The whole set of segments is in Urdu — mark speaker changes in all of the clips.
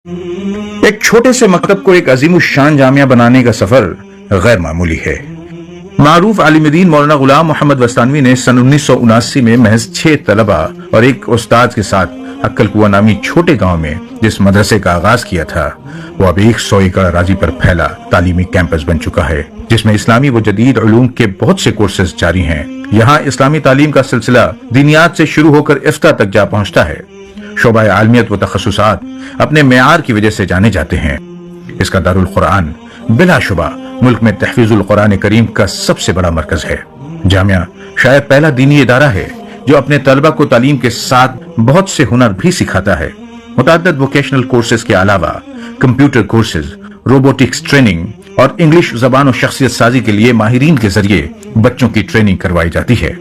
Speaker 1: ایک چھوٹے سے مکتب کو ایک عظیم الشان جامعہ بنانے کا سفر غیر معمولی ہے۔ معروف عالم دین مولانا غلام محمد وستانوی نے سن 1979 میں محض 6 طلبہ اور ایک استاد کے ساتھ عقل کنواں نامی چھوٹے گاؤں میں جس مدرسے کا آغاز کیا تھا وہ اب 100 ایکڑ اراضی پر پھیلا تعلیمی کیمپس بن چکا ہے، جس میں اسلامی و جدید علوم کے بہت سے کورسز جاری ہیں۔ یہاں اسلامی تعلیم کا سلسلہ دینیات سے شروع ہو کر افتاء تک جا پہنچتا ہے۔ شعبہ عالمیت و تخصصات اپنے معیار کی وجہ سے جانے جاتے ہیں۔ اس کا دارالقرآن بلا شبہ ملک میں تحفیظ القرآن کریم کا سب سے بڑا مرکز ہے۔ جامعہ شاید پہلا دینی ادارہ ہے جو اپنے طلبہ کو تعلیم کے ساتھ بہت سے ہنر بھی سکھاتا ہے۔ متعدد ووکیشنل کورسز کے علاوہ کمپیوٹر کورسز، روبوٹکس ٹریننگ اور انگلش زبان و شخصیت سازی کے لیے ماہرین کے ذریعے بچوں کی ٹریننگ کروائی جاتی ہے۔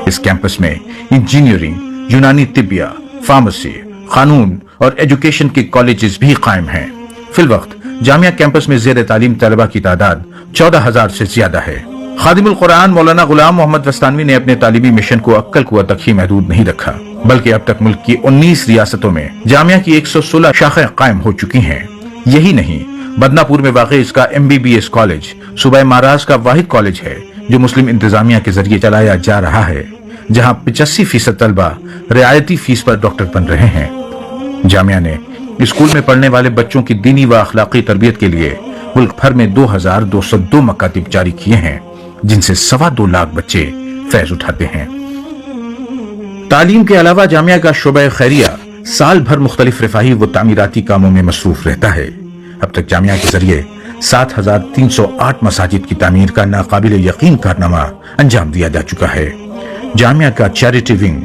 Speaker 1: اس کیمپس میں انجینئرنگ، یونانی طبیہ، فارمیسی، قانون اور ایجوکیشن کے کالجز بھی قائم ہیں۔ فی الوقت جامعہ کیمپس میں زیر تعلیم طلبہ کی تعداد 14,000 سے زیادہ ہے۔ خادم القرآن مولانا غلام محمد وستانوی نے اپنے تعلیمی مشن کو عقل کنواں تک ہی محدود نہیں رکھا، بلکہ اب تک ملک کی 19 ریاستوں میں جامعہ کی 116 شاخیں قائم ہو چکی ہیں۔ یہی نہیں، بدناپور میں واقع اس کا MBBS کالج صوبہ مہاراشٹر کا واحد کالج ہے جو مسلم انتظامیہ کے ذریعے چلایا جا رہا ہے، جہاں 85% طلبہ رعایتی فیس پر ڈاکٹر بن رہے ہیں۔ جامعہ نے اسکول میں پڑھنے والے بچوں کی دینی و اخلاقی تربیت کے لیے ملک بھر میں 2202 مکاتب جاری کیے ہیں، جن سے 2.25 لاکھ بچے فیض اٹھاتے ہیں۔ تعلیم کے علاوہ جامعہ کا شعبہ خیریہ سال بھر مختلف رفاہی و تعمیراتی کاموں میں مصروف رہتا ہے۔ اب تک جامعہ کے ذریعے 7,308 مساجد کی تعمیر کا ناقابل یقین کارنامہ انجام دیا جا چکا ہے۔ جامعہ کا چیریٹی ونگ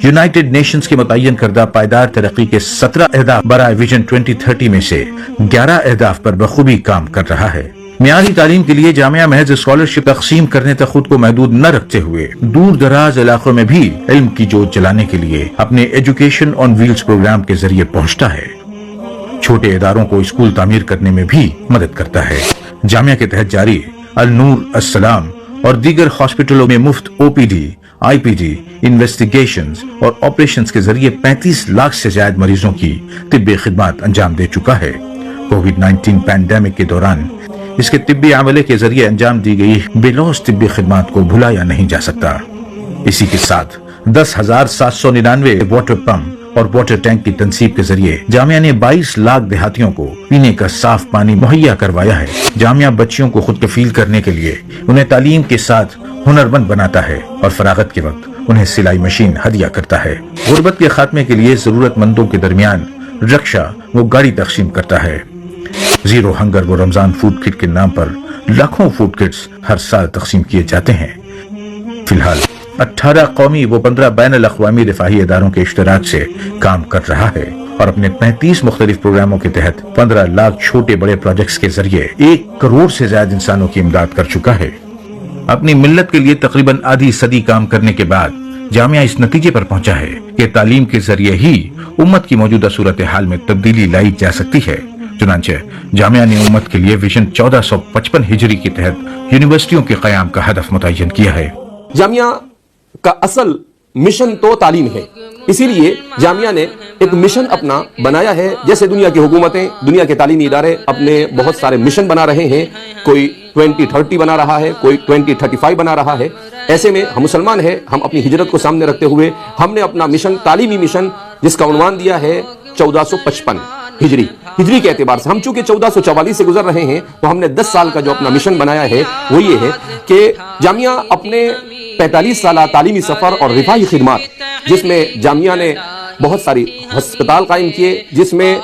Speaker 1: یونائٹڈ نیشنز کے متعین کردہ پائیدار ترقی کے 17 اہداف برائے ویژن 2030 میں سے 11 اہداف پر بخوبی کام کر رہا ہے۔ معیاری تعلیم کے لیے جامعہ محض اسکالرشپ تقسیم کرنے تک خود کو محدود نہ رکھتے ہوئے دور دراز علاقوں میں بھی علم کی جوت جلانے کے لیے اپنے ایجوکیشن آن ویلز پروگرام کے ذریعے پہنچتا ہے۔ چھوٹے اداروں کو اسکول تعمیر کرنے میں بھی مدد کرتا ہے۔ جامعہ کے تحت جاری النور، السلام اور دیگر ہاسپٹلوں میں مفت OPD، IPD، انویسٹیگیشنز اور آپریشنز کے ذریعے 35 لاکھ سے زائد مریضوں کی طبی خدمات انجام دے چکا ہے۔ کووڈ-19 پینڈیمک کے دوران اس کے طبی عملے کے ذریعے انجام دی گئی بے لوث طبی خدمات کو بھلایا نہیں جا سکتا۔ اسی کے ساتھ 10,799 واٹر پمپ اور واٹر ٹینک کی تنصیب کے ذریعے جامعہ نے 22 لاکھ دیہاتیوں کو پینے کا صاف پانی مہیا کروایا ہے۔ جامعہ بچیوں کو خود کفیل کرنے کے لیے انہیں تعلیم کے ساتھ ہنرمند بناتا ہے اور فراغت کے وقت انہیں سلائی مشین ہدیہ کرتا ہے۔ غربت کے خاتمے کے لیے ضرورت مندوں کے درمیان رکشا و گاڑی تقسیم کرتا ہے۔ زیرو ہنگر و رمضان فوڈ کٹ کے نام پر لاکھوں فوڈ کٹس ہر سال تقسیم کیے جاتے ہیں۔ فی الحال 18 قومی و 15 بین الاقوامی رفاہی اداروں کے اشتراک سے کام کر رہا ہے اور اپنے 35 مختلف پروگراموں کے تحت 15 لاکھ چھوٹے بڑے پروجیکٹس کے ذریعے 1 کروڑ سے زیادہ انسانوں کی امداد کر چکا ہے۔ اپنی ملت کے لیے تقریباً آدھی صدی کام کرنے کے بعد جامعہ اس نتیجے پر پہنچا ہے کہ تعلیم کے ذریعے ہی امت کی موجودہ صورتحال میں تبدیلی لائی جا سکتی ہے۔ چنانچہ جامعہ نے امت کے لیے ویژن 1455 ہجری کے تحت یونیورسٹیوں کے قیام کا ہدف متعین کیا ہے۔
Speaker 2: جامعہ کا اصل مشن تو تعلیم ہے، اسی لیے جامعہ نے ایک مشن اپنا بنایا ہے۔ جیسے دنیا کی حکومتیں، دنیا کے تعلیمی ادارے اپنے بہت سارے مشن بنا رہے ہیں، کوئی 2030 بنا رہا ہے، کوئی 2035 بنا رہا ہے، ایسے میں ہم مسلمان ہیں، ہم اپنی ہجرت کو سامنے رکھتے ہوئے ہم نے اپنا مشن، تعلیمی مشن، جس کا عنوان دیا ہے 1455 ہجری کے اعتبار سے۔ ہم چونکہ 1444 سے گزر رہے ہیں تو ہم نے 10 سال کا جو اپنا مشن بنایا ہے وہ یہ ہے کہ جامعہ اپنے 45 سالہ تعلیمی سفر اور رفاہی خدمات، جس میں جامعہ نے بہت ساری ہسپتال قائم کیے، جس میں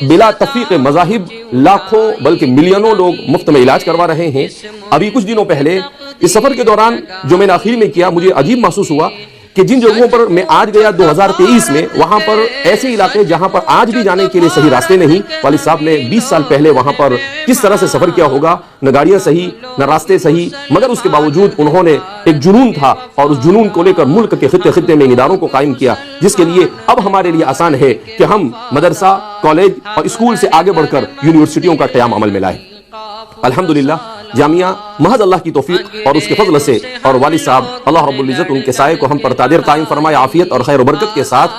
Speaker 2: بلا تفریق مذاہب لاکھوں بلکہ ملینوں لوگ مفت میں علاج کروا رہے ہیں۔ ابھی کچھ دنوں پہلے اس سفر کے دوران جو میں نے آخر میں کیا، مجھے عجیب محسوس ہوا کہ جن جگہوں پر میں آج گیا 2023 میں، وہاں پر ایسے علاقے جہاں پر آج بھی جانے کے لیے صحیح راستے نہیں، والد صاحب نے 20 سال پہلے وہاں پر کس طرح سے سفر کیا ہوگا، نہ گاڑیاں صحیح، نہ راستے صحیح، مگر اس کے باوجود انہوں نے ایک جنون تھا اور اس جنون کو لے کر ملک کے خطے خطے میں اداروں کو قائم کیا، جس کے لیے اب ہمارے لیے آسان ہے کہ ہم مدرسہ، کالج اور اسکول سے آگے بڑھ کر یونیورسٹیوں کا قیام عمل میں لائیں۔ الحمدللہ جامعہ محض اللہ کی توفیق اور اس کے فضل سے، اور والد صاحب اللہ رب العزت ان کے سائے کو ہم پر تاجر قائم فرمائے عافیت اور خیر و برکت کے ساتھ،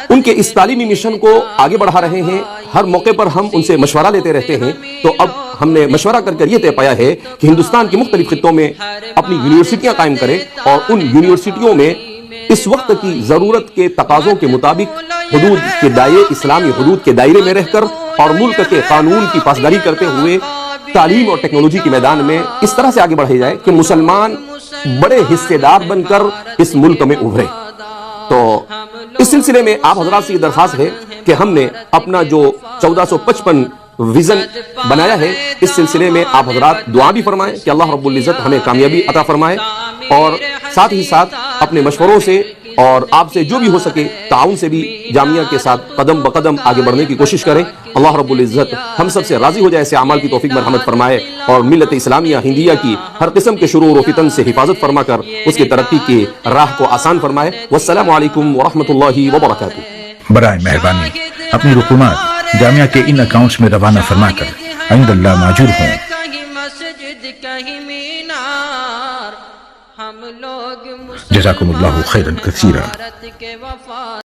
Speaker 2: ان کے اس تعلیمی مشن کو آگے بڑھا رہے ہیں. ہر موقع پر ہم ان سے مشورہ لیتے رہتے ہیں. تو اب ہم نے مشورہ کر یہ طے پایا ہے کہ ہندوستان کے مختلف خطوں میں اپنی یونیورسٹیاں قائم کریں اور ان یونیورسٹیوں میں اس وقت کی ضرورت کے تقاضوں کے مطابق حدود کے دائرے اسلامی حدود کے دائرے میں رہ کر اور ملک کے قانون کی پاسداری کرتے ہوئے تعلیم اور ٹیکنالوجی کے میدان میں اس طرح سے آگے بڑھے جائے کہ مسلمان بڑے حصے دار بن کر اس ملک میں ابھرے. تو اس سلسلے میں آپ حضرات سے یہ درخواست ہے کہ ہم نے اپنا جو 1455 ویژن بنایا ہے اس سلسلے میں آپ حضرات دعا بھی فرمائیں کہ اللہ رب العزت ہمیں کامیابی عطا فرمائے، اور ساتھ ہی ساتھ اپنے مشوروں سے اور آپ سے جو بھی ہو سکے تعاون سے بھی جامعہ کے ساتھ قدم بقدم آگے بڑھنے کی کوشش کریں. اللہ رب العزت ہم سب سے راضی ہو جائے، ایسے اعمال کی توفیق مرحمت فرمائے اور ملت اسلامیہ ہندیہ کی ہر قسم کے شرور و فتن سے حفاظت فرما کر اس کی ترقی کی راہ کو آسان فرمائے. والسلام علیکم ورحمۃ اللہ وبرکاتہ.
Speaker 1: برائے مہربانی اپنی رقومات جامعہ کے ان اکاؤنٹس میں روانہ فرما کر عند اللہ ماجور ہوں. جزاکم اللہ خیرا کثیرا.